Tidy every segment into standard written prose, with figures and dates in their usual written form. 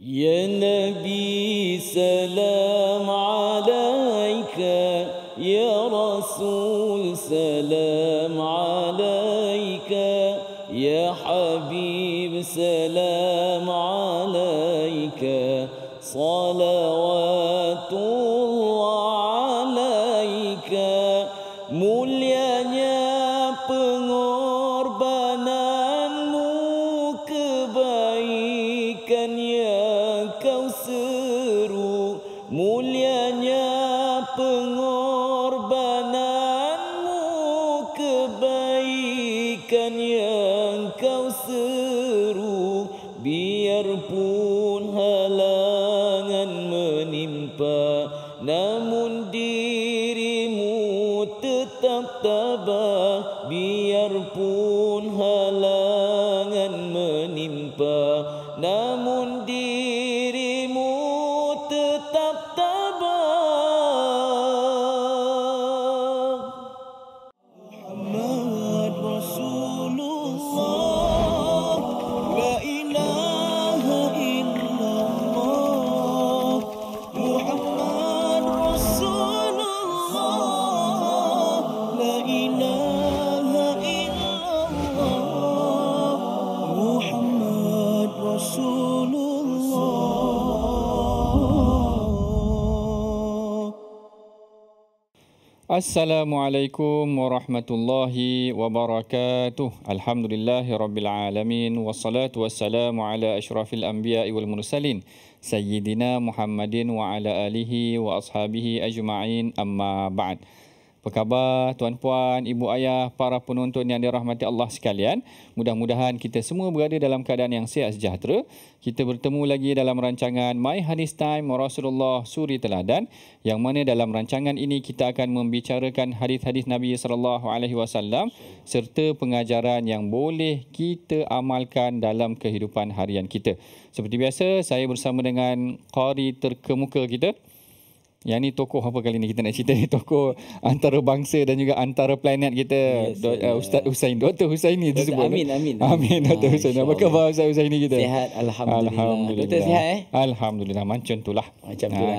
يا نبي سلام عليك، يا رسول سلام عليك، يا حبيب سلام عليك، صلوات الله عليك. Mulianya pengorbananmu, kebaikan yang kau seru. Mulianya pengorbananmu, kebaikan yang kau seru. Biarpun halangan menimpa, namun dirimu tetap tabah. Biarpun halangan menimpa, namun dirimu tetap tabah. Muhammad Rasulullah, la ilaha illallah. Muhammad Rasulullah, la ilaha illallah. Muhammad Rasulullah. Assalamualaikum warahmatullahi wabarakatuh. Alhamdulillahi rabbil alamin, wassalatu wassalamu ala asyrafil anbiya'i wal mursalin, sayyidina Muhammadin wa ala alihi wa ashabihi ajma'in, amma ba'd. Apa khabar tuan-puan, ibu ayah, para penonton yang dirahmati Allah sekalian? Mudah-mudahan kita semua berada dalam keadaan yang sihat sejahtera. Kita bertemu lagi dalam rancangan My Hadis Time Rasulullah Suri Teladan, yang mana dalam rancangan ini kita akan membicarakan hadis-hadis Nabi SAW serta pengajaran yang boleh kita amalkan dalam kehidupan harian kita. Seperti biasa, saya bersama dengan qari terkemuka kita. Yang ni tokoh apa kali ni kita nak cerita ni, tokoh antarabangsa dan juga antara planet kita. Yes, Ustaz Husaini, Dr. Husaini tu sebut. Amin. Amin, Dr. Husaini. Apa khabar Ustaz Husaini kita? Sihat, alhamdulillah. Dr. sihat Alhamdulillah, macam itulah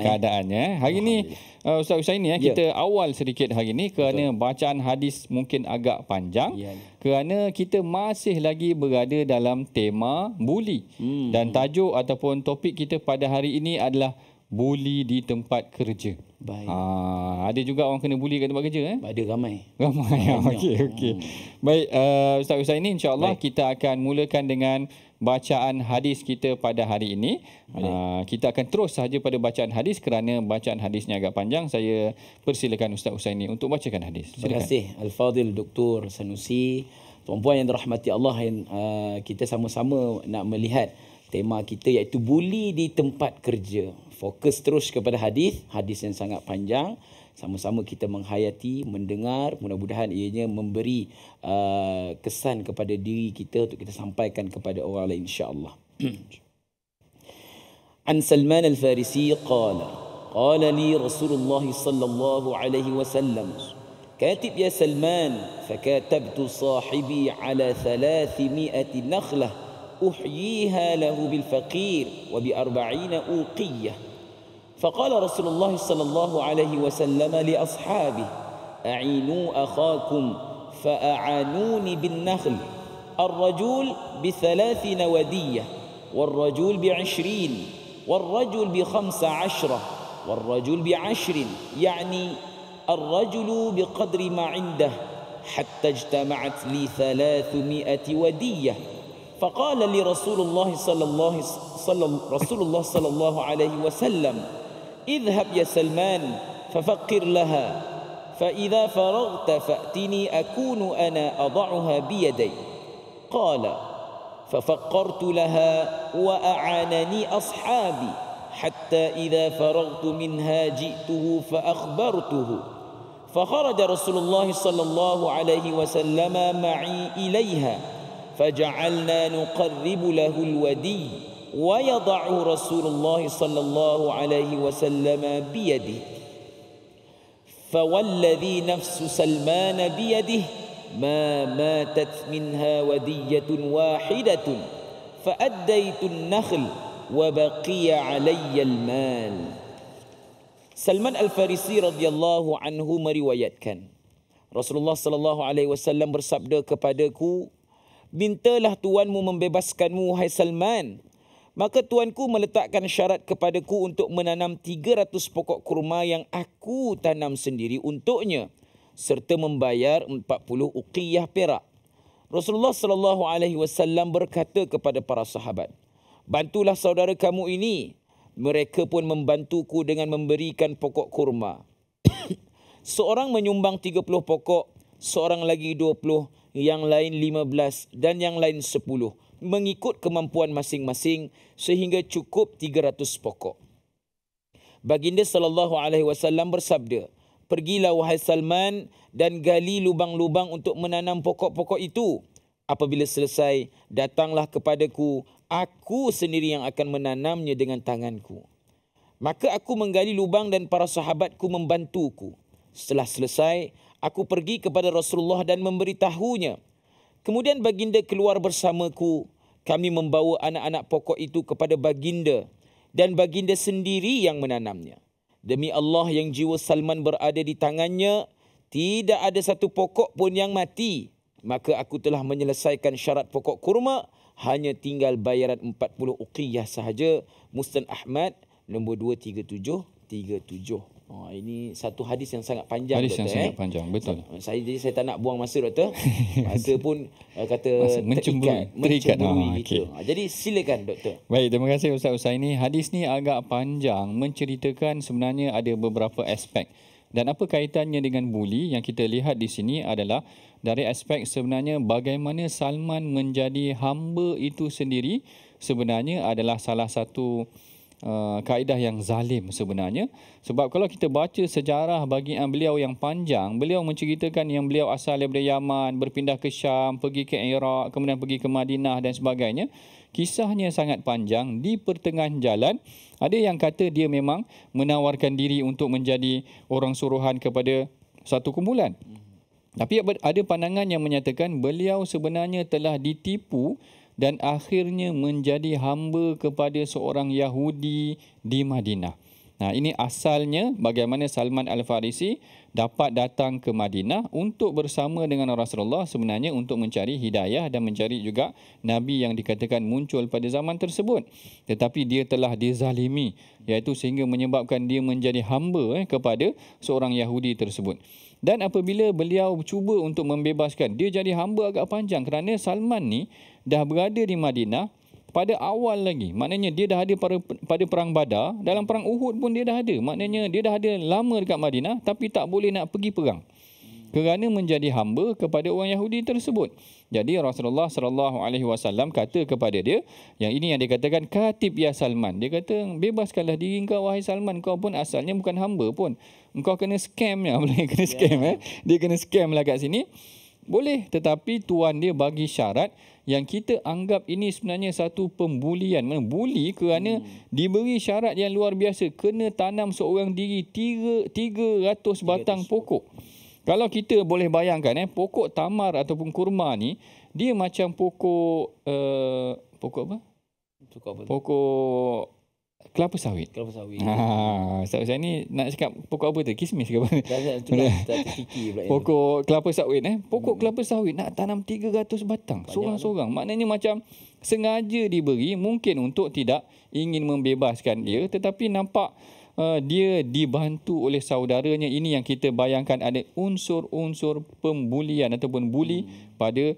keadaannya. Hari ni Ustaz Husaini kita awal sedikit hari ni kerana bacaan hadis mungkin agak panjang. Kerana kita masih lagi berada dalam tema buli. Dan tajuk ataupun topik kita pada hari ini adalah buli di tempat kerja. Baik. Ada juga orang kena buli kat tempat kerja Ada ramai. Okey. Baik, Ustaz Husaini, insya-Allah kita akan mulakan dengan bacaan hadis kita pada hari ini. Kita akan terus sahaja pada bacaan hadis kerana bacaan hadisnya agak panjang. Saya persilakan Ustaz Husaini untuk bacakan hadis. Terima kasih Al-Fadhil Dr. Sanusi. Tuan-puan yang dirahmati Allah, kita sama-sama nak melihat tema kita iaitu buli di tempat kerja. Fokus terus kepada hadis yang sangat panjang. Sama-sama kita menghayati, mendengar. Mudah-mudahan ianya memberi kesan kepada diri kita untuk kita sampaikan kepada orang lain, insya-Allah. An Salman Al-Farisi qala li Rasulullah sallallahu alaihi wasallam, katib ya Salman, fakatabtu sahibi ala 300 nakhlah أحييها له بالفقير وب40 أوقية. فقال رسول الله صلى الله عليه وسلم لأصحابه أعينوا أخاكم فأعانوني بالنخل، الرجل ب3 نودية، والرجل ب20، والرجل ب15، والرجل ب10، يعني الرجل بقدر ما عنده، حتى اجتمعت لي 300 ودية. فقال لي رسول الله صلى الله عليه وسلم اذهب يا سلمان ففقر لها، فإذا فرغت فأتني أكون أنا أضعها بيدي. قال ففقرت لها وأعانني أصحابي، حتى إذا فرغت منها جئته فأخبرته، فخرج رسول الله صلى الله عليه وسلم معي إليها، فجعلنا نقرب له الودي ويضع رسول الله صلى الله عليه وسلم بيده. فوالذي نفس سلمان بيده ما ماتت منها ودية واحدة، فأديت النخل wa baqiya alayya al-mal. Salman Al-Farisi radhiyallahu anhu meriwayatkan, Rasulullah sallallahu alaihi wasallam bersabda kepadaku, mintalah tuanmu membebaskanmu, wahai Salman. Maka tuanku meletakkan syarat kepadaku untuk menanam 300 pokok kurma yang aku tanam sendiri untuknya, serta membayar 40 uqiyah perak. Rasulullah sallallahu alaihi wasallam berkata kepada para sahabat, bantulah saudara kamu ini. Mereka pun membantuku dengan memberikan pokok kurma. Seorang menyumbang 30 pokok, seorang lagi 20, yang lain 15 dan yang lain 10, mengikut kemampuan masing-masing sehingga cukup 300 pokok. Baginda sallallahu alaihi wasallam bersabda, pergilah wahai Salman dan gali lubang-lubang untuk menanam pokok-pokok itu. Apabila selesai, datanglah kepadaku, aku sendiri yang akan menanamnya dengan tanganku. Maka aku menggali lubang dan para sahabatku membantuku. Setelah selesai, aku pergi kepada Rasulullah dan memberitahunya. Kemudian baginda keluar bersamaku. Kami membawa anak-anak pokok itu kepada baginda dan baginda sendiri yang menanamnya. Demi Allah yang jiwa Salman berada di tangannya, tidak ada satu pokok pun yang mati. Maka aku telah menyelesaikan syarat pokok kurma, hanya tinggal bayaran 40 uqiyah sahaja. Musnad Ahmad nombor 23737. Ini satu hadis yang sangat panjang. Hadis yang sangat panjang, betul. Jadi saya tak nak buang masa, doktor. Masa pun kata terikat gitu. Jadi silakan, doktor. Baik, terima kasih Ustaz Husaini. Hadis ni agak panjang, menceritakan sebenarnya ada beberapa aspek. Dan apa kaitannya dengan buli? Yang kita lihat di sini adalah dari aspek sebenarnya bagaimana Salman menjadi hamba itu sendiri sebenarnya adalah salah satu kaedah yang zalim sebenarnya. Sebab kalau kita baca sejarah bagian beliau yang panjang, beliau menceritakan yang beliau asal daripada Yaman, berpindah ke Syam, pergi ke Iraq, kemudian pergi ke Madinah dan sebagainya. Kisahnya sangat panjang. Di pertengahan jalan, ada yang kata dia memang menawarkan diri untuk menjadi orang suruhan kepada satu kumpulan. Tapi ada pandangan yang menyatakan beliau sebenarnya telah ditipu dan akhirnya menjadi hamba kepada seorang Yahudi di Madinah. Nah, ini asalnya bagaimana Salman Al-Farisi dapat datang ke Madinah untuk bersama dengan Rasulullah sebenarnya untuk mencari hidayah dan mencari juga Nabi yang dikatakan muncul pada zaman tersebut. Tetapi dia telah dizalimi, iaitu sehingga menyebabkan dia menjadi hamba kepada seorang Yahudi tersebut. Dan apabila beliau cuba untuk membebaskan, dia jadi hamba agak panjang kerana Salman ni dah berada di Madinah pada awal lagi. Maknanya dia dah ada pada perang Badar, dalam perang Uhud pun dia dah ada. Maknanya dia dah ada lama dekat Madinah tapi tak boleh nak pergi perang kerana menjadi hamba kepada orang Yahudi tersebut. Jadi Rasulullah sallallahu alaihi wasallam kata kepada dia, yang ini yang dikatakan katib ya Salman. Dia kata, bebaskanlah diri kau wahai Salman, kau pun asalnya bukan hamba pun. Engkau kena scam ya, boleh kena scam Dia kena scam lah kat sini. Boleh, tetapi tuan dia bagi syarat yang kita anggap ini sebenarnya satu pembulian. Buli kerana diberi syarat yang luar biasa, kena tanam seorang diri 300 batang pokok. Kalau kita boleh bayangkan pokok tamar ataupun kurma ni, dia macam pokok pokok apa? Pokok kelapa sawit. Kelapa sawit. Saya ni nak cakap pokok apa tu? Kismis ke apa? Pokok kelapa sawit Pokok kelapa sawit nak tanam 300 batang seorang-seorang. Maknanya macam sengaja diberi, mungkin untuk tidak ingin membebaskan dia, tetapi nampak dia dibantu oleh saudaranya. Ini yang kita bayangkan ada unsur-unsur pembulian ataupun buli pada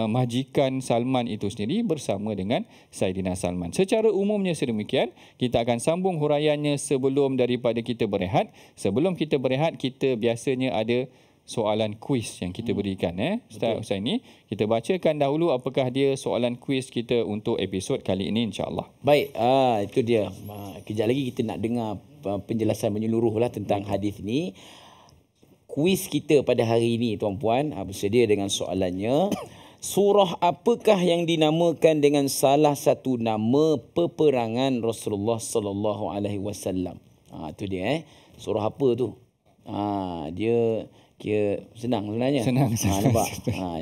majikan Salman itu sendiri bersama dengan Saidina Salman. Secara umumnya sedemikian. Kita akan sambung huraiannya sebelum daripada kita berehat. Sebelum kita berehat, kita biasanya ada soalan kuis yang kita berikan. Ustaz Husaini, kita bacakan dahulu apakah dia soalan kuis kita untuk episod kali ini, insya-Allah. Baik, itu dia. Kejap lagi kita nak dengar penjelasan menyeluruh lah tentang hadis ni. Kuis kita pada hari ini, tuan-puan, bersedia dengan soalannya. Surah apakah yang dinamakan dengan salah satu nama peperangan Rasulullah sallallahu alaihi wasallam? Itu dia Surah apa tu? Dia kira senang sebenarnya. Senang. Nampak?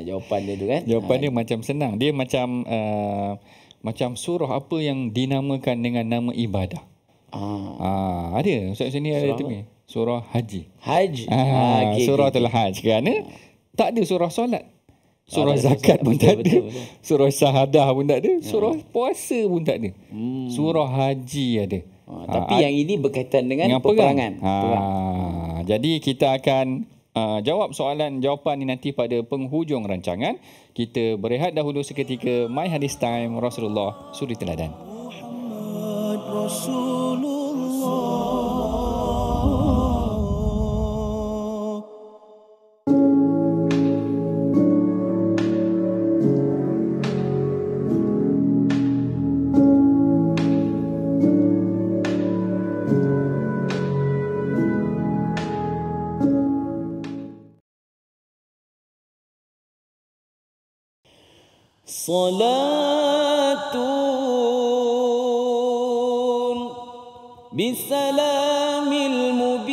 Jawapan dia tu kan. Jawapan dia macam senang. Dia macam macam surah apa yang dinamakan dengan nama ibadah? Ada Ustaz sini ada tu ni. Surah Haji. Haj. Suratul Hajj. Kerana tak ada surah solat. Surah zakat pun tak ada. Surah syahadah pun tak ada. Surah puasa pun tak ada. Surah haji ada. Tapi yang ini berkaitan dengan peperangan. Jadi kita akan jawab jawapan ni nanti pada penghujung rancangan. Kita berehat dahulu seketika. My Hadis Time, Rasulullah Suri Teladan. Muhammad Rasulullah. صلاة بالسلام المبين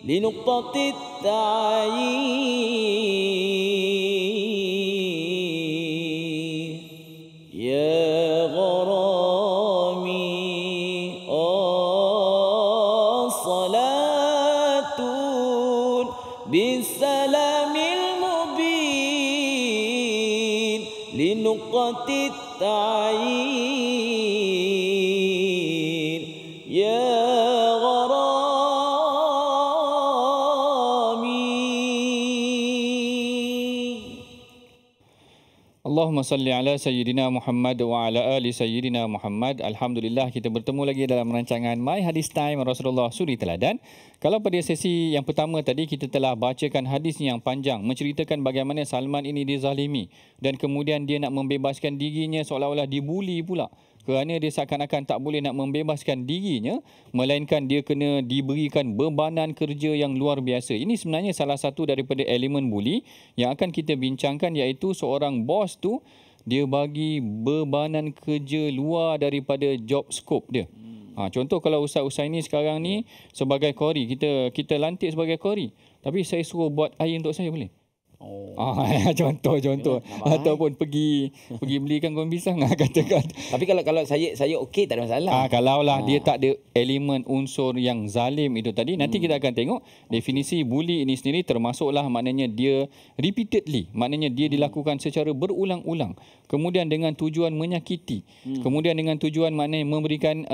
لنقطة التعيين يا غرامي صلاة بالسلام المبين لنقطة التعيين يا Allahumma salli ala Sayyidina Muhammad wa ala ali Sayyidina Muhammad. Alhamdulillah kita bertemu lagi dalam rancangan My Hadis Time Rasulullah Suri Teladan. Kalau pada sesi yang pertama tadi kita telah bacakan hadis yang panjang menceritakan bagaimana Salman ini dizalimi dan kemudian dia nak membebaskan dirinya seolah-olah dibuli pula. Kerana dia seakan-akan tak boleh nak membebaskan dirinya, melainkan dia kena diberikan bebanan kerja yang luar biasa. Ini sebenarnya salah satu daripada elemen buli yang akan kita bincangkan, iaitu seorang bos tu dia bagi bebanan kerja luar daripada job scope dia. Contoh kalau Ustaz ini sekarang ni sebagai kori, kita lantik sebagai kori, tapi saya suruh buat air untuk saya boleh? Contoh ataupun pergi belikan goreng pisang katakan. Tapi kalau saya okey tak ada masalah. Kalaulah dia tak ada elemen unsur yang zalim itu tadi, nanti kita akan tengok definisi buli ini sendiri, termasuklah maknanya dia repeatedly, maknanya dia dilakukan secara berulang-ulang, kemudian dengan tujuan menyakiti, kemudian dengan tujuan maknanya memberikan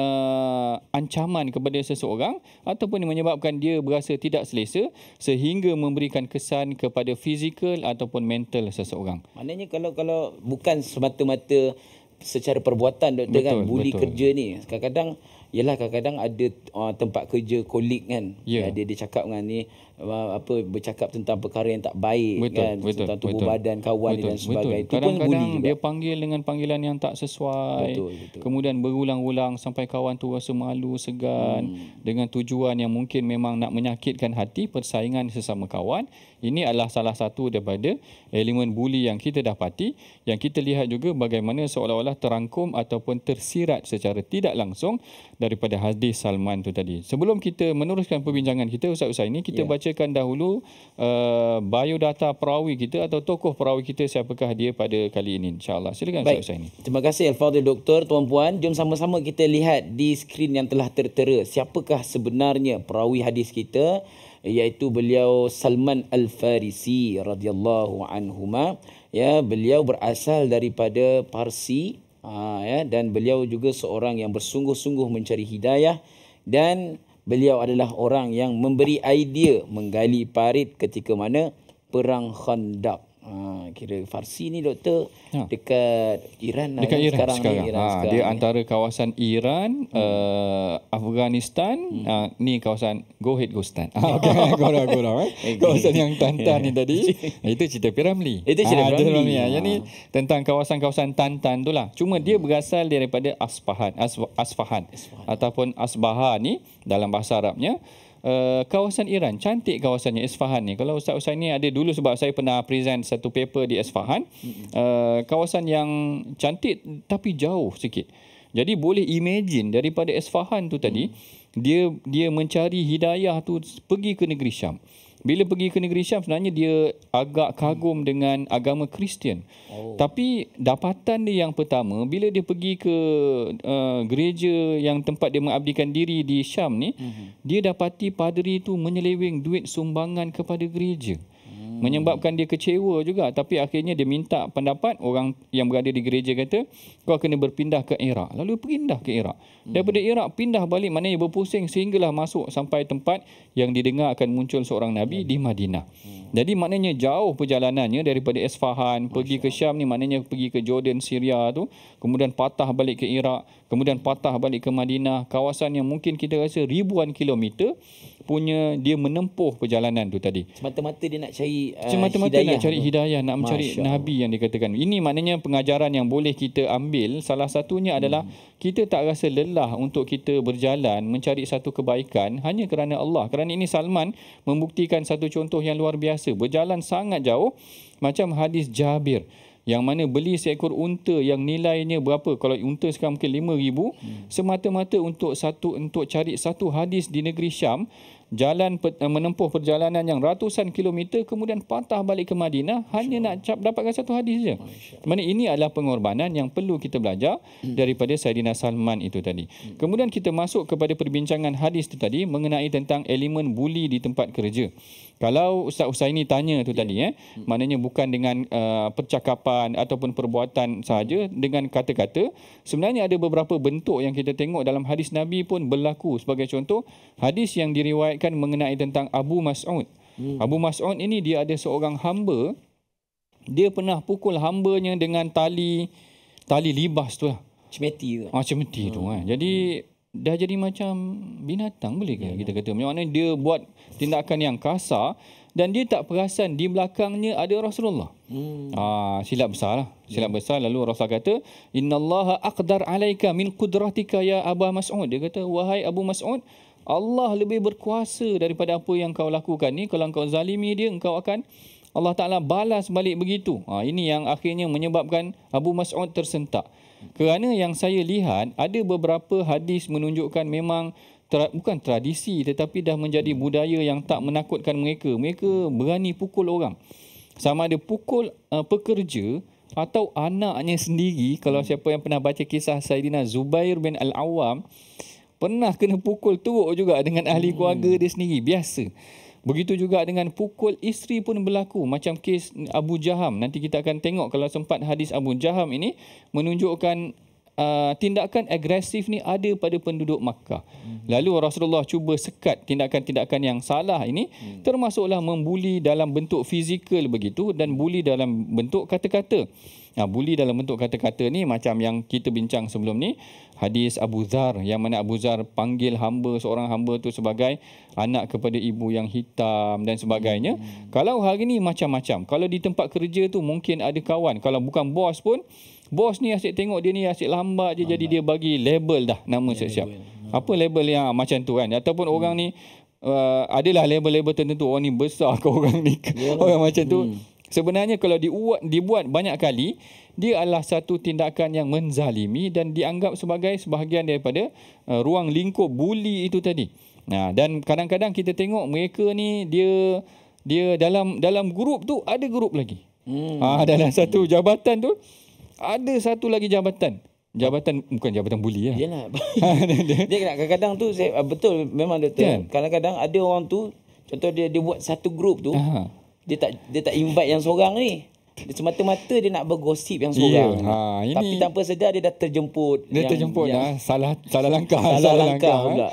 ancaman kepada seseorang ataupun menyebabkan dia berasa tidak selesa sehingga memberikan kesan kepada fizikal ataupun mental seseorang. Maknanya kalau bukan semata-mata secara perbuatan doktor, kan buli kerja ni kadang-kadang ada tempat kerja kolik kan, dia cakap dengan ni bercakap tentang perkara yang tak baik, tentang tubuh badan kawan dan sebagainya. Kadang-kadang dia panggil dengan panggilan yang tak sesuai, kemudian berulang-ulang sampai kawan tu rasa malu, segan, dengan tujuan yang mungkin memang nak menyakitkan hati persaingan sesama kawan. Ini adalah salah satu daripada elemen buli yang kita dapati, yang kita lihat juga bagaimana seolah-olah terangkum ataupun tersirat secara tidak langsung daripada hadis Salman tu tadi. Sebelum kita meneruskan perbincangan kita, Ustaz ini kita bacakan dahulu biodata perawi kita atau tokoh perawi kita, siapakah dia pada kali ini, insya-Allah. Silakan Ustaz ini. Terima kasih Al-Fadhil Doktor. Tuan-puan, jom sama-sama kita lihat di skrin yang telah tertera siapakah sebenarnya perawi hadis kita, iaitu beliau Salman Al-Farisi radhiyallahu anhuma. Beliau berasal daripada Parsi, dan beliau juga seorang yang bersungguh-sungguh mencari hidayah, dan beliau adalah orang yang memberi idea menggali parit ketika mana perang Khandaq. Kira Farsi ni doktor dekat Iran, dekat Iran sekarang. Dia antara kawasan Iran, Afghanistan, ni kawasan Go Ahead Gostan. Kawasan yang Tantan ni tadi, itu cerita Piramli. Itu cerita Piramli. Yang ni tentang kawasan-kawasan Tantan tu lah. Cuma dia berasal daripada Asfahan ataupun Asbahan ni dalam bahasa Arabnya. Kawasan Iran, cantik kawasannya Isfahan ni. Kalau Ustaz ni ada dulu, sebab saya pernah present satu paper di Isfahan, kawasan yang cantik tapi jauh sikit. Jadi boleh imagine daripada Isfahan tu tadi, dia mencari hidayah tu pergi ke negeri Syam. Bila pergi ke negeri Syam sebenarnya dia agak kagum dengan agama Kristian. Tapi dapatan dia yang pertama bila dia pergi ke gereja yang tempat dia mengabdikan diri di Syam ni, dia dapati padri tu menyeleweng duit sumbangan kepada gereja. Menyebabkan dia kecewa juga, tapi akhirnya dia minta pendapat orang yang berada di gereja, kata kau kena berpindah ke Iraq. Lalu pindah ke Iraq. Daripada Iraq pindah balik, maknanya berpusing sehinggalah masuk sampai tempat yang didengar akan muncul seorang nabi di Madinah. Jadi maknanya jauh perjalanannya daripada Isfahan pergi ke Syam ni, maknanya pergi ke Jordan, Syria tu, kemudian patah balik ke Iraq, kemudian patah balik ke Madinah, kawasan yang mungkin kita rasa ribuan kilometer punya dia menempuh perjalanan tu tadi. Semata-mata dia nak cari semata-mata hidayah nak cari hidayah, nak mencari Nabi yang dikatakan. Ini maknanya pengajaran yang boleh kita ambil. Salah satunya adalah kita tak rasa lelah untuk kita berjalan mencari satu kebaikan hanya kerana Allah. Kerana ini Salman membuktikan satu contoh yang luar biasa. Berjalan sangat jauh, macam hadis Jabir, yang mana beli seekor unta yang nilainya berapa? Kalau unta sekarang mungkin 5,000, semata-mata untuk cari satu hadis di negeri Syam, menempuh perjalanan yang ratusan kilometer, kemudian patah balik ke Madinah hanya nak dapatkan satu hadis saja. Mana ini adalah pengorbanan yang perlu kita belajar daripada Saidina Salman itu tadi. Kemudian kita masuk kepada perbincangan hadis itu tadi mengenai tentang elemen buli di tempat kerja. Kalau Ustaz Husaini tanya tu tadi, maknanya bukan dengan percakapan ataupun perbuatan sahaja, dengan kata-kata. Sebenarnya ada beberapa bentuk yang kita tengok dalam hadis Nabi pun berlaku. Sebagai contoh, hadis yang diriwayatkan mengenai tentang Abu Mas'ud. Abu Mas'ud ini dia ada seorang hamba, dia pernah pukul hambanya dengan tali libas tu lah. Cemeti tu. Cemeti tu. Jadi dah jadi macam binatang, boleh ke kita kata? Maksudnya dia buat tindakan yang kasar dan dia tak perasan di belakangnya ada Rasulullah. Silap besar lah. Silap besar. Lalu Rasulullah kata, innallaha aqdar alaika min qudratika ya Abu Mas'ud. Dia kata, wahai Abu Mas'ud, Allah lebih berkuasa daripada apa yang kau lakukan ni. Kalau kau zalimi dia, engkau akan Allah Ta'ala balas balik begitu. Ini yang akhirnya menyebabkan Abu Mas'ud tersentak. Kerana yang saya lihat, ada beberapa hadis menunjukkan memang bukan tradisi tetapi dah menjadi budaya yang tak menakutkan mereka. Mereka berani pukul orang. Sama ada pukul pekerja atau anaknya sendiri. Kalau siapa yang pernah baca kisah Saidina Zubair bin Al-Awwam, pernah kena pukul teruk juga dengan ahli keluarga dia sendiri. Biasa. Begitu juga dengan pukul isteri pun berlaku. Macam kes Abu Jaham. Nanti kita akan tengok kalau sempat hadis Abu Jaham ini menunjukkan tindakan agresif ni ada pada penduduk Makkah. Lalu Rasulullah cuba sekat tindakan-tindakan yang salah ini, termasuklah membuli dalam bentuk fizikal begitu dan buli dalam bentuk kata-kata. Buli dalam bentuk kata-kata ni macam yang kita bincang sebelum ni, hadis Abu Dzar, yang mana Abu Dzar panggil seorang hamba tu sebagai anak kepada ibu yang hitam dan sebagainya. Kalau hari ni macam-macam. Kalau di tempat kerja tu mungkin ada kawan, kalau bukan bos pun, bos ni asyik tengok dia ni asyik lambat je, jadi dia bagi label dah, nama siap-siap. Apa label yang macam tu kan? Ataupun orang ni adalah label-label tertentu, orang ni besar ke orang ni, orang macam tu. Sebenarnya kalau dibuat banyak kali, dia adalah satu tindakan yang menzalimi dan dianggap sebagai sebahagian daripada ruang lingkup buli itu tadi. Dan kadang-kadang kita tengok mereka ni dia dalam grup tu ada grup lagi. Dalam satu jabatan tu ada satu lagi jabatan. Bukan jabatan buli lah. Yalah. Dia kadang-kadang tu betul memang doktor. Kan? Kadang-kadang ada orang tu, contoh dia buat satu grup tu. Dia tak invite yang seorang ni. Dia semata-mata dia nak bergosip yang seorang. Tapi tanpa sedar dia dah terjemput. Salah langkah. Salah langkah pula.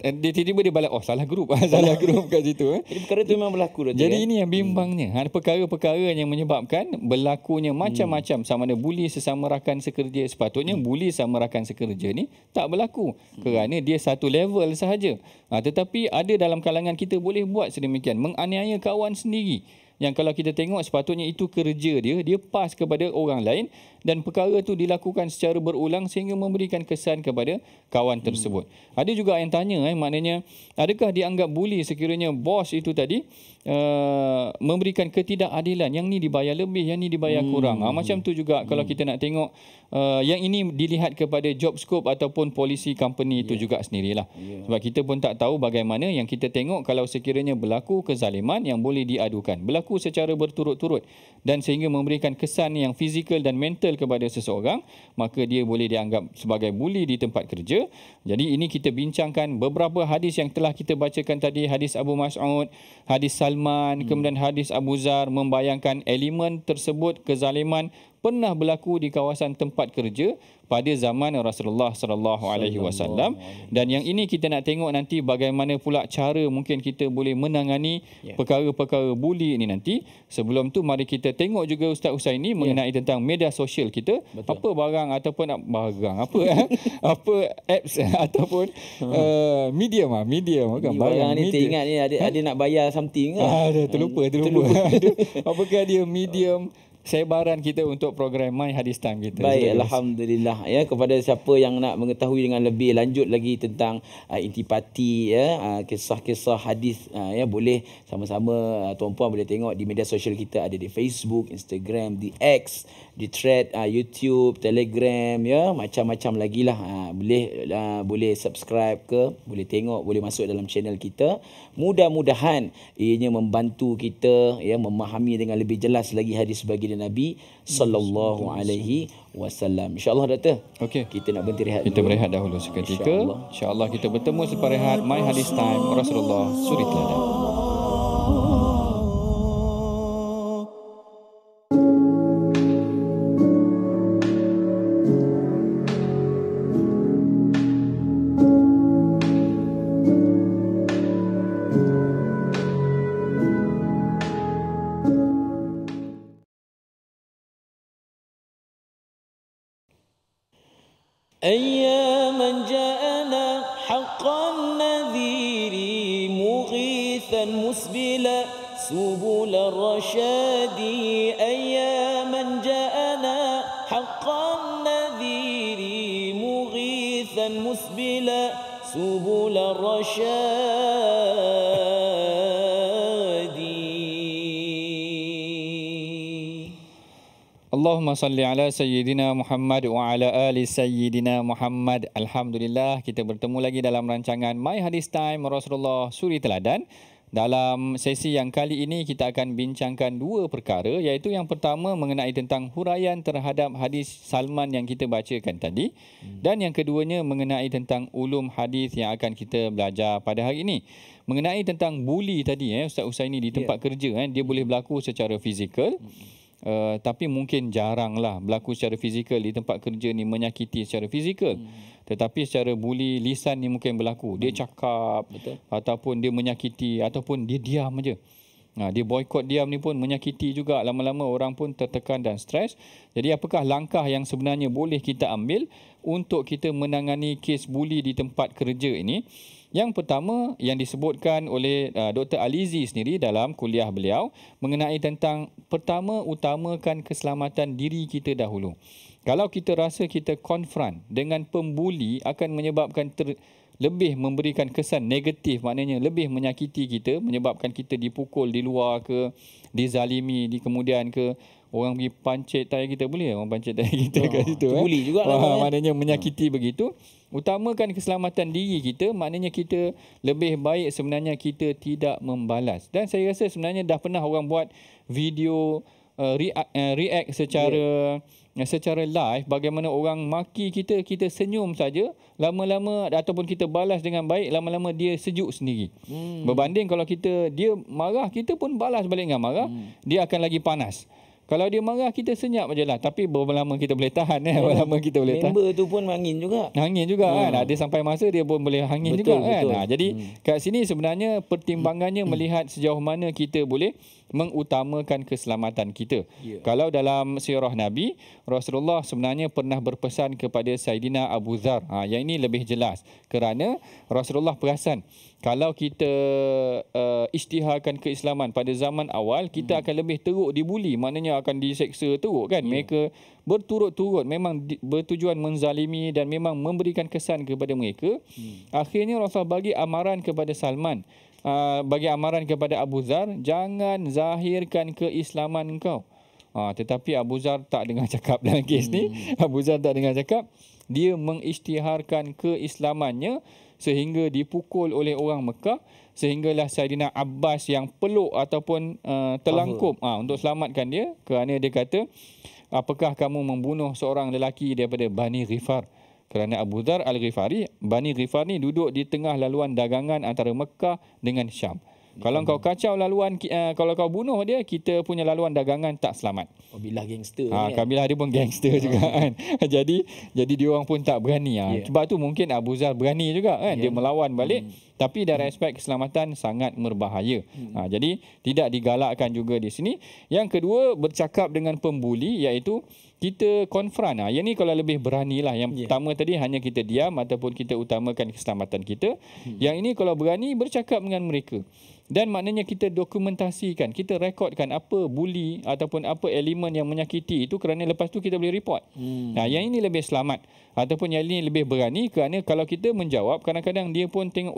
Dia tiba-tiba dia balas, salah grup. Salah grup kat situ. Jadi perkara tu memang berlaku. Jadi ini yang bimbangnya. Perkara-perkara yang menyebabkan berlakunya macam-macam. Sama ada buli sesama rakan sekerja. Sepatutnya buli sama rakan sekerja ni tak berlaku. Kerana dia satu level sahaja. Tetapi ada dalam kalangan kita boleh buat sedemikian. Menganiaya kawan sendiri. Yang kalau kita tengok sepatutnya itu kerja dia pas kepada orang lain dan perkara itu dilakukan secara berulang sehingga memberikan kesan kepada kawan tersebut. Ada juga yang tanya, maknanya adakah dianggap buli sekiranya bos itu tadi memberikan ketidakadilan, yang ni dibayar lebih, yang ni dibayar kurang. Macam tu juga kalau kita nak tengok yang ini dilihat kepada job scope ataupun polisi company itu juga sendirilah. Sebab kita pun tak tahu bagaimana yang kita tengok kalau sekiranya berlaku kezaliman yang boleh diadukan, berlaku secara berturut-turut dan sehingga memberikan kesan yang fizikal dan mental kepada seseorang, maka dia boleh dianggap sebagai buli di tempat kerja. Jadi ini kita bincangkan beberapa hadis yang telah kita bacakan tadi, hadis Abu Mas'ud, hadis Salman, kemudian hadis Abu Zar, membayangkan elemen tersebut kezaliman pernah berlaku di kawasan tempat kerja pada zaman Rasulullah sallallahu alaihi wasallam. Dan yang ini kita nak tengok nanti bagaimana pula cara mungkin kita boleh menangani perkara-perkara buli ini nanti. Sebelum tu mari kita tengok juga Ustaz Husaini mengenai tentang media sosial kita. Betul. Apa barang ataupun apa apps ataupun medium kan barang ni teringat ni ada nak bayar something terlupa. Apakah dia medium sebaran kita untuk program My Hadis Time kita. Baik, alhamdulillah ya. Kepada siapa yang nak mengetahui dengan lebih lanjut lagi tentang intipati kisah-kisah hadis boleh sama-sama tuan-puan boleh tengok di media sosial kita, ada di Facebook, Instagram, di X, di Thread, YouTube, Telegram macam-macam lagi lah. Boleh subscribe ke, boleh tengok, boleh masuk dalam channel kita. Mudah-mudahan ianya membantu kita memahami dengan lebih jelas lagi hadis baginda Nabi sallallahu alaihi wasallam. Insya-Allah doktor. Okey. Kita nak berhenti rehat. Kita berehat dahulu seketika. Insya-Allah kita bertemu selepas rehat My Hadis Time Rasulullah Suri Teladan. أياما جاءنا حقا النذير مغيثا مسبلا سبل الرشاد أياما جاءنا حقا النذير مغيثا مسبلا سبل الرشاد. Allahumma salli ala Sayyidina Muhammad wa ala ali Sayyidina Muhammad. Alhamdulillah, kita bertemu lagi dalam rancangan My Hadis Time Rasulullah Suri Teladan. Dalam sesi yang kali ini kita akan bincangkan dua perkara, iaitu yang pertama mengenai tentang huraian terhadap hadis Salman yang kita bacakan tadi, dan yang keduanya mengenai tentang ulum hadis yang akan kita belajar pada hari ini. Mengenai tentang buli tadi Ustaz Husaini di tempat kerja dia boleh berlaku secara fizikal. Tapi mungkin jaranglah berlaku secara fizikal di tempat kerja ni, menyakiti secara fizikal. Tetapi secara buli lisan ni mungkin berlaku. Dia cakap, ataupun dia menyakiti, ataupun dia diam aja. Dia boikot diam ni pun menyakiti juga. Lama-lama orang pun tertekan dan stres. Jadi apakah langkah yang sebenarnya boleh kita ambil untuk kita menangani kes buli di tempat kerja ini? Yang pertama yang disebutkan oleh Dr. Alizi sendiri dalam kuliah beliau mengenai tentang pertama utamakan keselamatan diri kita dahulu. Kalau kita rasa kita konfront dengan pembuli akan menyebabkan lebih memberikan kesan negatif, maknanya lebih menyakiti kita, menyebabkan kita dipukul di luar ke, dizalimi di kemudian ke, orang pergi pancit tayar kita, boleh orang pancit tayar kita kat situ buli juga maknanya menyakiti begitu. Utamakan keselamatan diri kita, maknanya kita lebih baik sebenarnya kita tidak membalas. Dan saya rasa sebenarnya dah pernah orang buat video react secara live, bagaimana orang maki kita, kita senyum saja, lama-lama ataupun kita balas dengan baik, lama-lama dia sejuk sendiri. Berbanding kalau dia marah, kita pun balas balik dengan marah, dia akan lagi panas. Kalau dia marah, kita senyap je lah. Tapi berapa lama kita boleh tahan berapa lama kita boleh tahan. Member tu pun angin juga. Angin juga kan. Ada sampai masa dia pun boleh angin juga kan. Jadi kat sini sebenarnya pertimbangannya melihat sejauh mana kita boleh mengutamakan keselamatan kita. Kalau dalam sirah Nabi, Rasulullah sebenarnya pernah berpesan kepada Sayyidina Abu Zar. Yang ini lebih jelas. Kerana Rasulullah perasan kalau kita isytiharkan keislaman pada zaman awal, kita akan lebih teruk dibuli, maknanya akan diseksa teruk kan. Mereka berturut-turut memang bertujuan menzalimi dan memang memberikan kesan kepada mereka. Akhirnya Rasulullah bagi amaran kepada Salman, bagi amaran kepada Abu Zar, jangan zahirkan keislaman engkau. Tetapi Abu Zar tak dengar cakap dalam kes ni. Abu Zar tak dengar cakap. Dia mengisytiharkan keislamannya sehingga dipukul oleh orang Mekah, sehinggalah Saidina Abbas yang peluk ataupun telangkup untuk selamatkan dia, kerana dia kata, apakah kamu membunuh seorang lelaki daripada Bani Ghifar? Kerana Abu Dhar Al-Ghifari, Bani Ghifar ni duduk di tengah laluan dagangan antara Mekah dengan Syam. Kalau kau kacau laluan, kalau kau bunuh dia, kita punya laluan dagangan tak selamat. Kabilah gangster. Kabilah dia pun gangster juga kan. Jadi dia orang pun tak berani. Sebab tu mungkin Abu Zar berani juga kan. Dia melawan balik. Tapi dari aspek keselamatan sangat berbahaya. Jadi tidak digalakkan juga di sini. Yang kedua, bercakap dengan pembuli, iaitu kita konfront. Yang ni kalau lebih beranilah. Yang pertama tadi hanya kita diam ataupun kita utamakan keselamatan kita. Yang ini kalau berani bercakap dengan mereka. Dan maknanya kita dokumentasikan, kita rekodkan apa buli ataupun apa elemen yang menyakiti itu, kerana lepas tu kita boleh report. Yang ini lebih selamat ataupun yang ini lebih berani, kerana kalau kita menjawab, kadang-kadang dia pun tengok,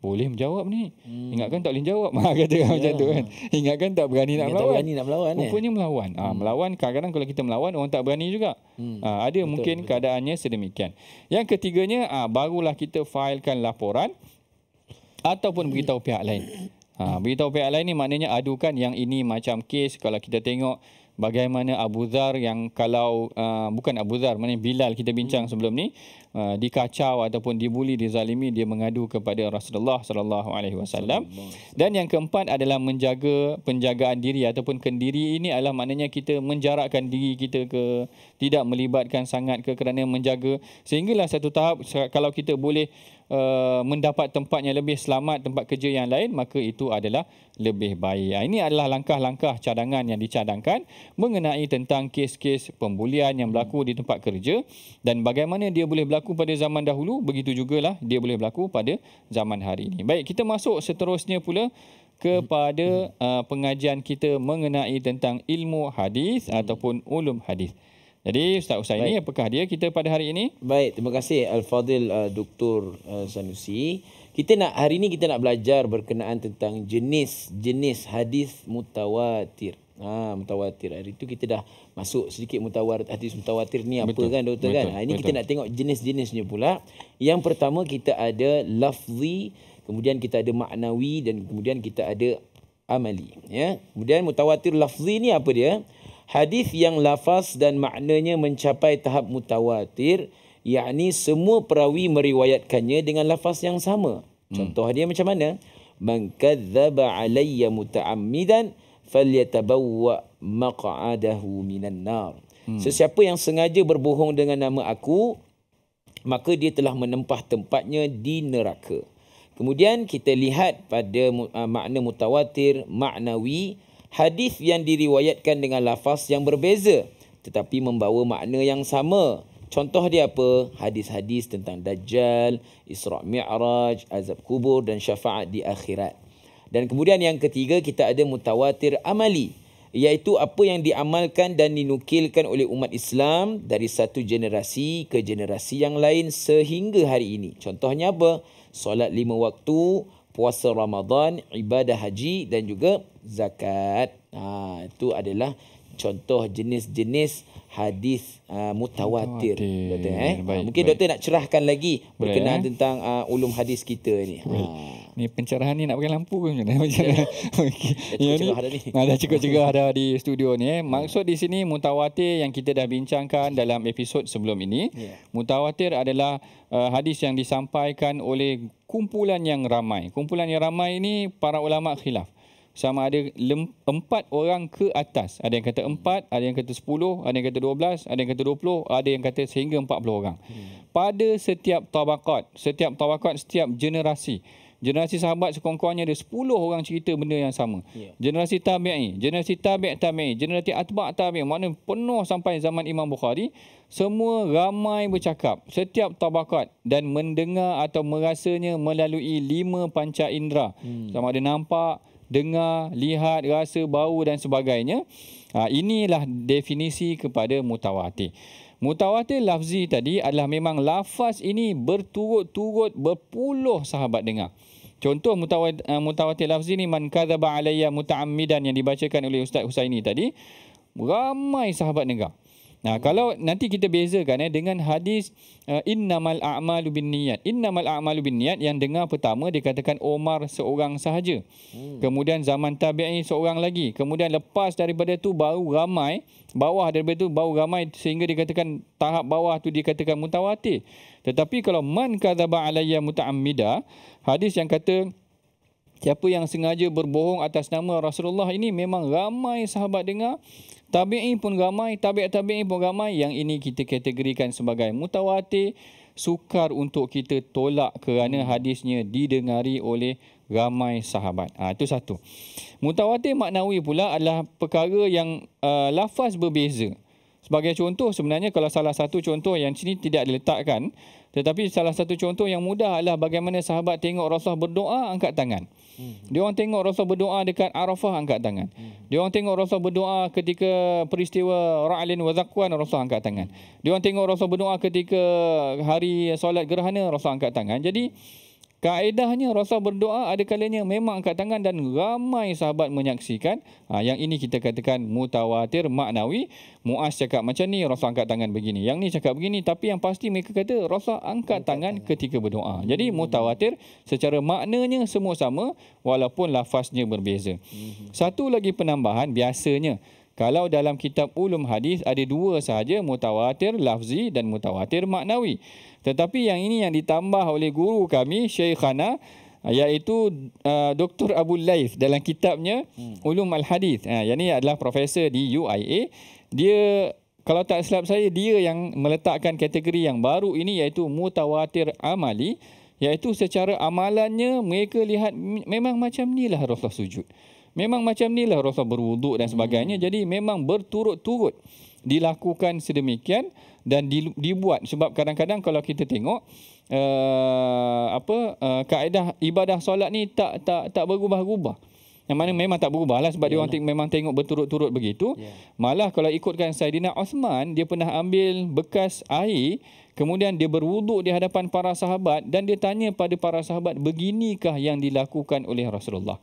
boleh menjawab ni. Ingatkan tak boleh jawab. Kata macam tu kan. Ingatkan tak berani nak melawan. Rupanya melawan. Melawan, kadang-kadang kalau kita melawan, orang tak berani juga. Ada mungkin keadaannya sedemikian. Yang ketiganya, barulah kita filekan laporan ataupun beritahu pihak lain. Beritahu pihak lain ni maknanya adukan yang ini macam kes. Kalau kita tengok bagaimana Abu Dhar yang kalau bukan Abu Dhar, maknanya Bilal kita bincang sebelum ni, dikacau ataupun dibuli, dizalimi, dia mengadu kepada Rasulullah sallallahu alaihi wasallam. Dan yang keempat adalah menjaga penjagaan diri ataupun kendiri. Ini adalah maknanya kita menjarakkan diri kita ke, tidak melibatkan sangat ke, kerana menjaga sehinggalah satu tahap kalau kita boleh mendapat tempat yang lebih selamat, tempat kerja yang lain, maka itu adalah lebih baik. Ini adalah langkah-langkah cadangan yang dicadangkan mengenai tentang kes-kes pembulian yang berlaku di tempat kerja, dan bagaimana dia boleh berlaku pada zaman dahulu, begitu jugalah dia boleh berlaku pada zaman hari ini. Baik, kita masuk seterusnya pula kepada pengajian kita mengenai tentang ilmu hadis ataupun ulum hadis. Jadi Ustaz Husaini, apakah dia kita pada hari ini? Baik, terima kasih Al-Fadhil Dr. Sanusi. Hari ini kita nak belajar berkenaan tentang jenis-jenis hadis mutawatir. Mutawatir. Hari itu kita dah masuk sedikit hadis mutawatir ni apa, kan Doktor, kan? Ini kita nak tengok jenis-jenisnya pula. Yang pertama kita ada lafzi, kemudian kita ada maknawi, dan kemudian kita ada amali. Kemudian mutawatir lafzi ni apa dia? Hadis yang lafaz dan maknanya mencapai tahap mutawatir, yakni semua perawi meriwayatkannya dengan lafaz yang sama. Contoh dia macam mana? Man kadzdzaba alayya muta'ammidan falyatabawwa maq'adahu minan nar. Sesiapa yang sengaja berbohong dengan nama aku, maka dia telah menempah tempatnya di neraka. Kemudian kita lihat pada makna mutawatir, maknawi, hadis yang diriwayatkan dengan lafaz yang berbeza tetapi membawa makna yang sama. Contoh dia apa? Hadis-hadis tentang Dajjal, Isra' Mi'raj, azab kubur dan syafaat di akhirat. Dan kemudian yang ketiga kita ada mutawatir amali, iaitu apa yang diamalkan dan dinukilkan oleh umat Islam dari satu generasi ke generasi yang lain sehingga hari ini. Contohnya apa? Solat 5 waktu, puasa Ramadan, ibadah haji dan juga zakat. Itu adalah contoh jenis-jenis hadis mutawatir. Mungkin Doktor nak cerahkan lagi berkenaan tentang ulum hadis kita ni. Ni pencerahan ni nak pakai lampu ke macam mana? Dah cukup cerah dah di studio ni. Maksud di sini mutawatir yang kita dah bincangkan dalam episod sebelum ini. Mutawatir adalah hadis yang disampaikan oleh kumpulan yang ramai. Kumpulan yang ramai ini para ulama khilaf. Sama ada 4 orang ke atas. Ada yang kata 4, ada yang kata 10, ada yang kata 12, ada yang kata 20, ada yang kata sehingga 40 orang. Pada setiap tabaqat, setiap generasi. Generasi sahabat sekongkongnya ada 10 orang cerita benda yang sama. Generasi tabi'i, generasi tabi'i, generasi atba' tabi'i, maknanya penuh sampai zaman Imam Bukhari. Semua ramai bercakap, setiap tabaqat, dan mendengar atau merasanya melalui 5 panca indera. Sama ada nampak, dengar, lihat, rasa, bau dan sebagainya. Inilah definisi kepada mutawatir. Mutawatir lafzi tadi adalah memang lafaz ini berturut-turut berpuluh sahabat dengar. Contoh mutawatir lafzi ni, man kadzaba alayya muta'ammidan, yang dibacakan oleh Ustaz Husaini tadi, ramai sahabat dengar. Nah, kalau nanti kita bezakan dengan hadis innamal a'malu binniyat. Innamal a'malu binniyat yang dengar pertama dikatakan Umar seorang sahaja. Kemudian zaman tabi'in seorang lagi. Kemudian lepas daripada tu baru ramai, bawah daripada tu baru ramai, sehingga dikatakan tahap bawah tu dikatakan mutawatir. Tetapi kalau man kadzaba alayya muta'ammida, hadis yang kata siapa yang sengaja berbohong atas nama Rasulullah, ini memang ramai sahabat dengar. Tabi'in pun ramai, tabi'in pun ramai. Yang ini kita kategorikan sebagai mutawatir. Sukar untuk kita tolak kerana hadisnya didengari oleh ramai sahabat. Itu satu. Mutawatir maknawi pula adalah perkara yang lafaz berbeza. Sebagai contoh, sebenarnya kalau salah satu contoh yang sini tidak diletakkan, tetapi salah satu contoh yang mudah adalah bagaimana sahabat tengok Rasulullah berdoa, angkat tangan. Dia orang tengok Rasulullah berdoa dekat Arafah, angkat tangan. Dia orang tengok Rasulullah berdoa ketika peristiwa Ra'lin wa Zakwan, Rasulullah angkat tangan. Dia orang tengok Rasulullah berdoa ketika hari solat gerhana, Rasulullah angkat tangan. Jadi kaedahnya Rasulullah berdoa ada kalanya memang angkat tangan dan ramai sahabat menyaksikan. Yang ini kita katakan mutawatir maknawi. Muaz cakap macam ni, Rasulullah angkat tangan begini. Yang ni cakap begini, tapi yang pasti mereka kata Rasulullah angkat tangan ketika berdoa. Jadi mutawatir secara maknanya semua sama walaupun lafaznya berbeza. Satu lagi penambahan, biasanya kalau dalam kitab ulum hadis ada dua sahaja, mutawatir lafzi dan mutawatir maknawi. Tetapi yang ini yang ditambah oleh guru kami, Syekhana, iaitu Dr. Abu Laith dalam kitabnya Ulum Al-Hadis. Yang ini adalah profesor di UIA. Dia, kalau tak silap saya, dia yang meletakkan kategori yang baru ini, iaitu mutawatir amali. Iaitu secara amalannya mereka lihat memang macam inilah Rasulullah sujud. Memang macam inilah Rasulullah berwuduk dan sebagainya. Jadi memang berturut-turut dilakukan sedemikian dan dibuat. Sebab kadang-kadang kalau kita tengok kaedah ibadah solat ni tak berubah-ubah. Yang mana memang tak berubah lah, sebab dia orang memang tengok berturut-turut begitu. Malah kalau ikutkan Saidina Uthman, dia pernah ambil bekas air, kemudian dia berwuduk di hadapan para sahabat dan dia tanya pada para sahabat, beginikah yang dilakukan oleh Rasulullah?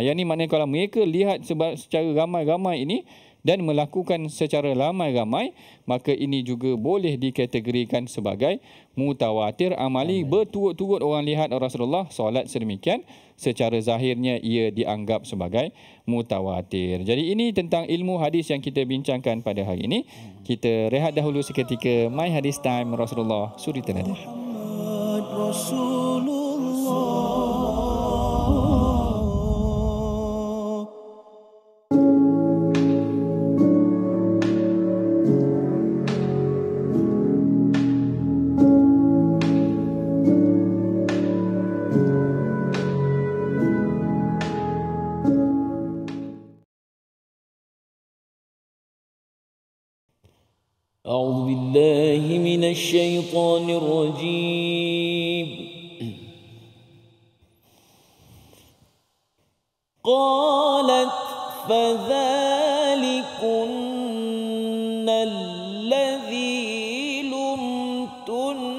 Yang ni maknanya kalau mereka lihat secara ramai-ramai ini dan melakukan secara ramai-ramai, maka ini juga boleh dikategorikan sebagai mutawatir amali. Berturut-turut orang lihat Rasulullah solat sedemikian, secara zahirnya ia dianggap sebagai mutawatir. Jadi ini tentang ilmu hadis yang kita bincangkan pada hari ini. Kita rehat dahulu seketika. My Hadis Time, Rasulullah Suri Teladan. أعوذ بالله من الشيطان الرجيم. قالت فذلكن الذي لمتنني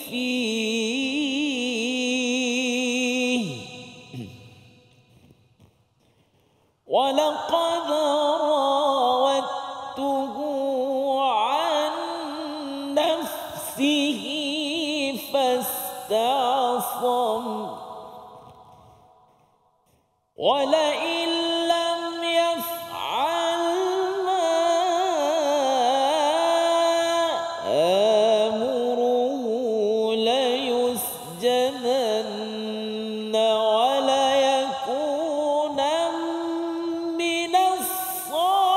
فيه ولقد فاستعصم ولئن لم يفعل ما آمره ليسجنن وليكونا من الصاغرين.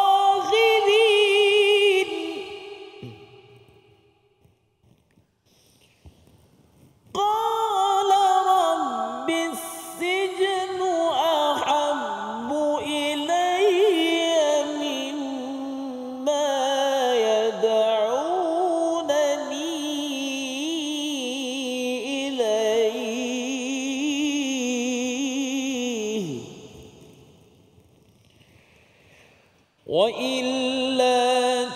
قال رب السجن أحب إلي مما يدعونني إليه وإلا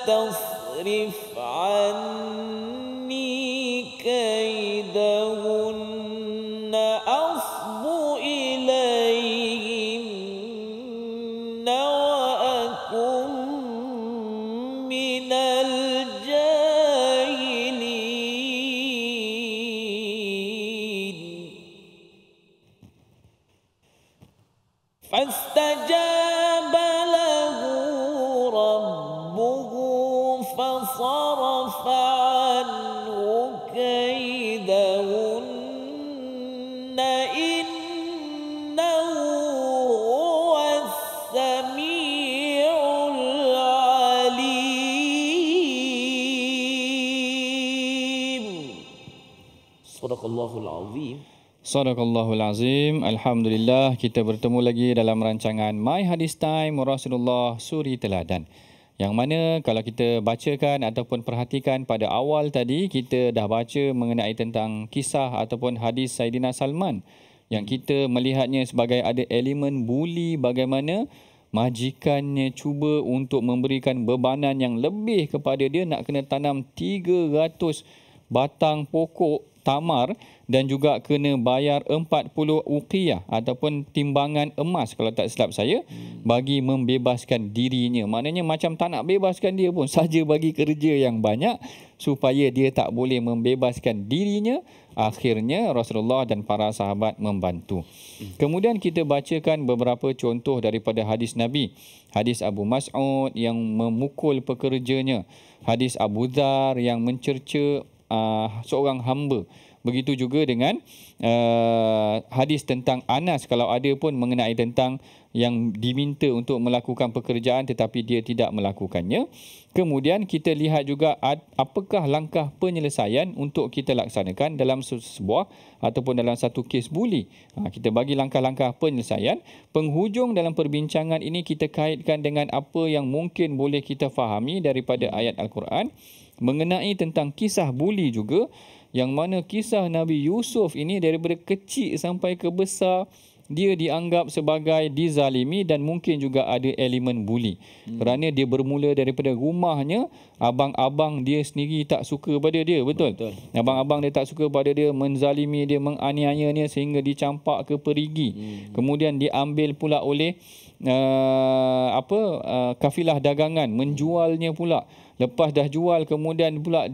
تصرف عني كيدهن عنه كيدهن إنه هو السميع العليم. صدق الله العظيم. Sadaqallahul Azim. Alhamdulillah, kita bertemu lagi dalam rancangan My Hadis Time Rasulullah Suri Teladan. Yang mana kalau kita bacakan ataupun perhatikan pada awal tadi, kita dah baca mengenai tentang kisah ataupun hadis Saidina Salman yang kita melihatnya sebagai ada elemen buli, bagaimana majikannya cuba untuk memberikan bebanan yang lebih kepada dia, nak kena tanam 300 batang pokok tamar dan juga kena bayar 40 uqiyah ataupun timbangan emas kalau tak silap saya bagi membebaskan dirinya. Maknanya macam tak nak bebaskan dia pun, saja bagi kerja yang banyak supaya dia tak boleh membebaskan dirinya. Akhirnya Rasulullah dan para sahabat membantu. Kemudian kita bacakan beberapa contoh daripada hadis Nabi. Hadis Abu Mas'ud yang memukul pekerjanya. Hadis Abu Dhar yang mencerca seorang hamba. Begitu juga dengan hadis tentang Anas kalau ada pun mengenai tentang yang diminta untuk melakukan pekerjaan tetapi dia tidak melakukannya. Kemudian kita lihat juga apakah langkah penyelesaian untuk kita laksanakan dalam sebuah ataupun dalam satu kes buli. Kita bagi langkah-langkah penyelesaian. Penghujung dalam perbincangan ini kita kaitkan dengan apa yang mungkin boleh kita fahami daripada ayat Al-Quran mengenai tentang kisah buli juga, yang mana kisah Nabi Yusuf ini daripada kecil sampai ke besar dia dianggap sebagai dizalimi dan mungkin juga ada elemen buli. Kerana dia bermula daripada rumahnya, abang-abang dia sendiri tak suka pada dia, betul? Abang-abang dia tak suka pada dia, menzalimi dia, menganiayanya sehingga dicampak ke perigi. Kemudian diambil pula oleh kafilah dagangan, menjualnya pula. Lepas dah jual kemudian pula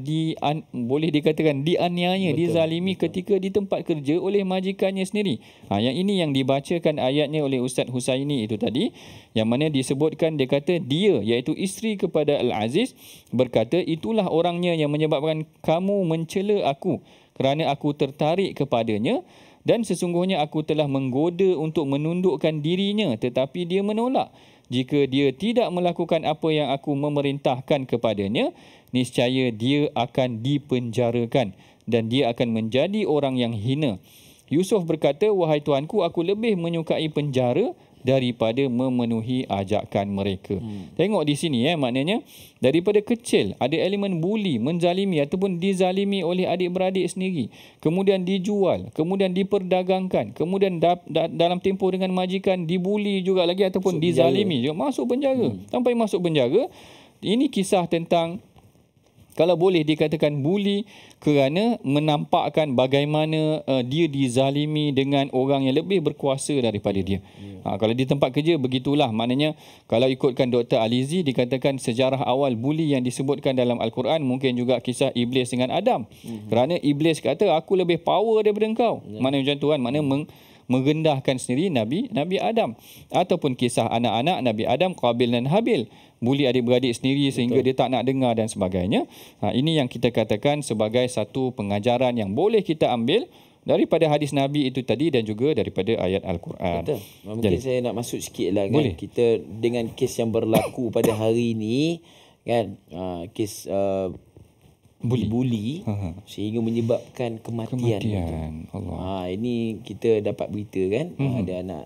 boleh dikatakan dianiaya, dizalimi ketika di tempat kerja oleh majikannya sendiri. Yang ini yang dibacakan ayatnya oleh Ustaz Husaini itu tadi, yang mana disebutkan dia kata dia iaitu isteri kepada Al-Aziz berkata, itulah orangnya yang menyebabkan kamu mencela aku kerana aku tertarik kepadanya, dan sesungguhnya aku telah menggoda untuk menundukkan dirinya tetapi dia menolak. Jika dia tidak melakukan apa yang aku memerintahkan kepadanya, niscaya dia akan dipenjarakan dan dia akan menjadi orang yang hina. Yusuf berkata, wahai tuanku, aku lebih menyukai penjara daripada memenuhi ajakan mereka. Tengok di sini maknanya daripada kecil ada elemen buli, menzalimi ataupun dizalimi oleh adik-beradik sendiri. Kemudian dijual, kemudian diperdagangkan, kemudian dalam tempoh dengan majikan dibuli juga lagi ataupun dizalimi juga, masuk penjara. Sampai masuk penjara. Ini kisah tentang, kalau boleh dikatakan buli, kerana menampakkan bagaimana dia dizalimi dengan orang yang lebih berkuasa daripada dia. Kalau di tempat kerja begitulah. Maknanya kalau ikutkan Dr. Alizi, dikatakan sejarah awal buli yang disebutkan dalam Al-Quran mungkin juga kisah Iblis dengan Adam. Kerana Iblis kata aku lebih power daripada engkau. Mana macam tu kan, mana merendahkan sendiri Nabi Adam. Ataupun kisah anak-anak Nabi Adam, Qabil dan Habil, buli adik-beradik sendiri sehingga dia tak nak dengar dan sebagainya. Ini yang kita katakan sebagai satu pengajaran yang boleh kita ambil daripada hadis Nabi itu tadi dan juga daripada ayat Al-Quran. Betul. Mungkin saya nak masuk sikit lah kan. Boleh. Kita dengan kes yang berlaku pada hari ini kan, kes buli sehingga menyebabkan kematian. Allah. Ini kita dapat berita kan, ada anak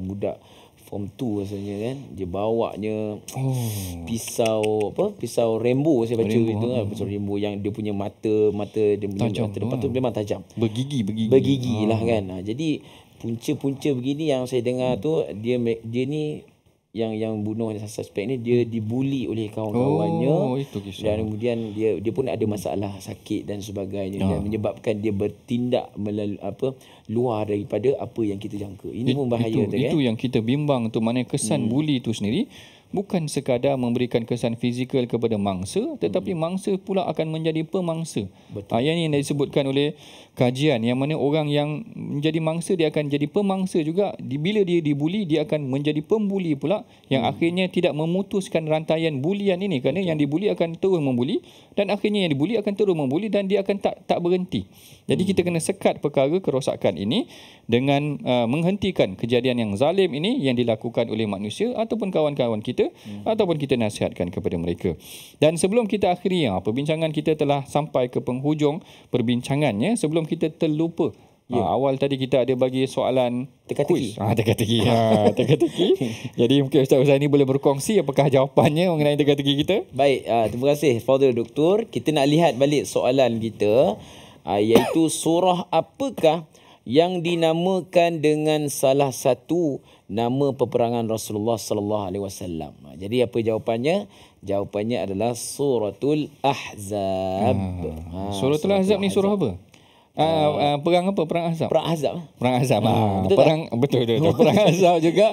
budak form 2 rasanya kan, dia bawanya pisau Rambo, saya baca itu kan, pisau Rambo yang dia punya mata dia punya mata depan tu memang tajam, bergigi lah kan. Jadi punca-punca begini yang saya dengar tu, dia ni yang bunuh suspek ni dia dibuli oleh kawan-kawannya, dan kemudian dia pun ada masalah sakit dan sebagainya, dan menyebabkan dia bertindak luar daripada apa yang kita jangka. Ini pun bahaya itu yang kita bimbang tu, mana kesan buli itu sendiri bukan sekadar memberikan kesan fizikal kepada mangsa, tetapi mangsa pula akan menjadi pemangsa. Yang ini disebutkan oleh kajian, yang mana orang yang menjadi mangsa dia akan jadi pemangsa juga. Bila dia dibuli, dia akan menjadi pembuli pula, yang akhirnya tidak memutuskan rantaian bulian ini, kerana yang dibuli akan terus membuli, dan akhirnya yang dibuli akan terus membuli, dan dia akan tak berhenti. Jadi kita kena sekat perkara kerosakan ini dengan menghentikan kejadian yang zalim ini yang dilakukan oleh manusia ataupun kawan-kawan kita, ataupun kita nasihatkan kepada mereka. Dan sebelum kita akhiri, perbincangan kita telah sampai ke penghujung perbincangannya. Sebelum kita terlupa, awal tadi kita ada bagi soalan teka-teki. Teka-teki. Teka-teki. Jadi mungkin Ustaz ni boleh berkongsi apakah jawapannya mengenai teka-teki kita? Baik, terima kasih Fadil Doktor. Kita nak lihat balik soalan kita, iaitu surah apakah yang dinamakan dengan salah satu nama peperangan Rasulullah sallallahu alaihi wasallam. Jadi apa jawapannya? Jawapannya adalah Suratul Ahzab. Suratul Ahzab ni surah apa? Perang apa? Perang Ahzab. Perang Ahzab. Perang Ahzab. Betul perang tak? Betul. Perang Ahzab juga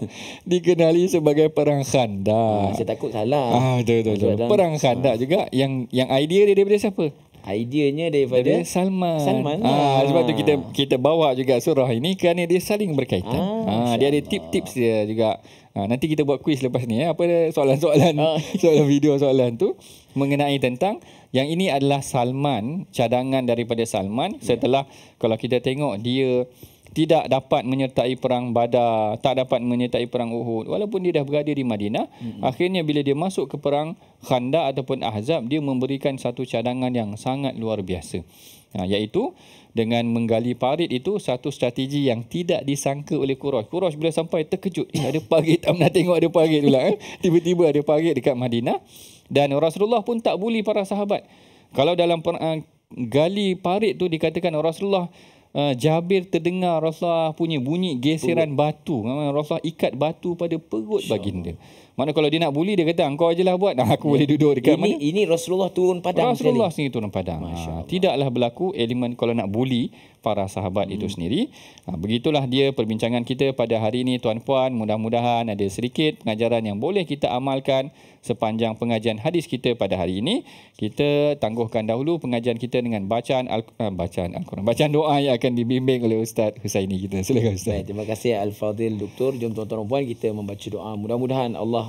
dikenali sebagai perang Khandaq. Saya takut salah. Betul. Perang Khandaq juga yang idea dia daripada siapa? Idenya daripada Salman. Ah. Sebab tu kita bawa juga surah ini kerana dia saling berkaitan. Dia ada tips-tips dia juga. Nanti kita buat kuis lepas ni, apa soalan-soalan soalan video soalan tu mengenai tentang yang ini adalah Salman, cadangan daripada Salman setelah kalau kita tengok dia tidak dapat menyertai perang Badar, tak dapat menyertai perang Uhud walaupun dia dah berada di Madinah. Akhirnya bila dia masuk ke perang Khandaq ataupun Ahzab, dia memberikan satu cadangan yang sangat luar biasa, iaitu dengan menggali parit itu satu strategi yang tidak disangka oleh Quraisy. Quraisy bila sampai terkejut, ada parit, tak pernah tengok ada parit pula. Tiba-tiba ada parit dekat Madinah, dan Rasulullah pun tak buli para sahabat. Kalau dalam gali parit tu dikatakan Rasulullah Jabir terdengar Rasulullah punya bunyi geseran batu. Rasulullah ikat batu pada perut baginda. Mana kalau dia nak buli, dia kata engkau ajalah buat, aku boleh duduk dekat mana. Ini Rasulullah turun padang. Rasulullah sendiri turun padang. Tidaklah berlaku elemen kalau nak buli para sahabat itu sendiri. Begitulah dia perbincangan kita pada hari ini, tuan-puan. Mudah-mudahan ada sedikit pengajaran yang boleh kita amalkan sepanjang pengajian hadis kita pada hari ini. Kita tangguhkan dahulu pengajian kita dengan bacaan Al-Quran, bacaan doa yang akan dibimbing oleh Ustaz Husaini kita. Silakan Ustaz. Baik, terima kasih Al-Fadil Doktor. Jom tuan-tuan dan puan kita membaca doa. Mudah-mudahan Allah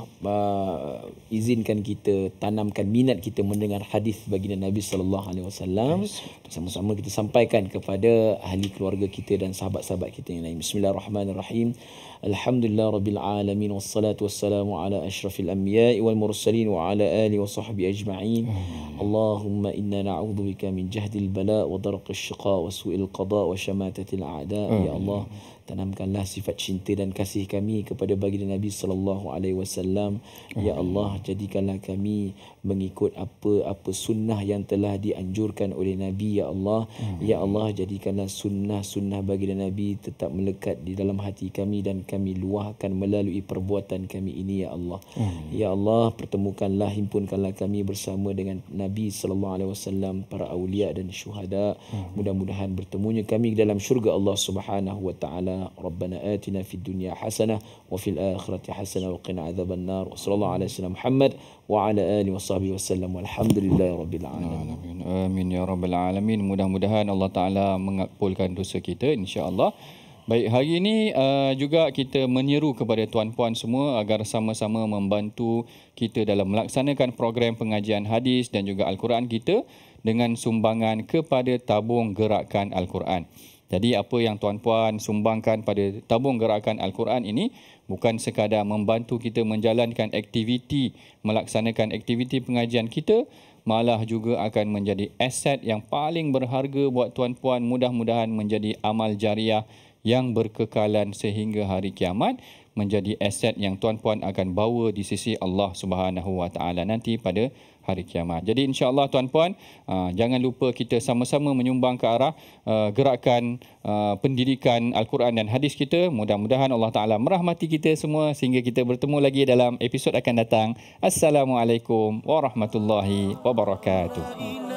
izinkan kita tanamkan minat kita mendengar hadis baginda Nabi sallallahu alaihi wasallam. Sama-sama kita sampaikan kepada ahli keluarga kita dan sahabat-sahabat kita yang lain. Bismillahirrahmanirrahim. Alhamdulillah rabbil alamin, wassalatu wassalamu ala asyrafil anbiya'i wal mursalin wa ala alihi wa sahbihi ajma'in. Allahumma inna na'udzubika min jahdil bala wa darqil syiqa wa su'il qada wa syamatatil a'da. Ya Allah, tanamkanlah sifat cinta dan kasih kami kepada baginda Nabi sallallahu alaihi wasallam. Ya Allah, jadikanlah kami mengikut apa sunnah yang telah dianjurkan oleh Nabi. Ya Allah, ya Allah, jadikanlah sunnah baginda Nabi tetap melekat di dalam hati kami dan kami luahkan melalui perbuatan kami ini. Ya Allah, ya Allah, pertemukanlah, himpunkanlah kami bersama dengan Nabi sallallahu alaihi wasallam, para aulia dan syuhada. Mudah-mudahan bertemunya kami dalam syurga Allah Subhanahu wa taala. Rabbana atina fid dunya hasanah wa fil akhirati hasanah wa qina adzaban nar. Sallallahu alaihi wasallam Muhammad wa ala alihi washabbihi wasallam. Walhamdulillahirabbil alamin. Amin ya rabbal alamin. Mudah-mudahan Allah Taala mengakbulkan dosa kita insya-Allah. Baik, hari ini juga kita menyeru kepada tuan-puan semua agar sama-sama membantu kita dalam melaksanakan program pengajian hadis dan juga Al-Quran kita dengan sumbangan kepada tabung gerakan Al-Quran. Jadi apa yang tuan-puan sumbangkan pada tabung gerakan Al-Quran ini bukan sekadar membantu kita menjalankan aktiviti, melaksanakan aktiviti pengajian kita, malah juga akan menjadi aset yang paling berharga buat tuan-puan. Mudah-mudahan menjadi amal jariah yang berkekalan sehingga hari kiamat, menjadi aset yang tuan-puan akan bawa di sisi Allah Subhanahu Wa Taala nanti pada hari kiamat. Jadi insya-Allah tuan-puan, jangan lupa kita sama-sama menyumbang ke arah gerakan pendidikan Al-Quran dan hadis kita. Mudah-mudahan Allah Taala merahmati kita semua sehingga kita bertemu lagi dalam episod akan datang. Assalamualaikum warahmatullahi wabarakatuh.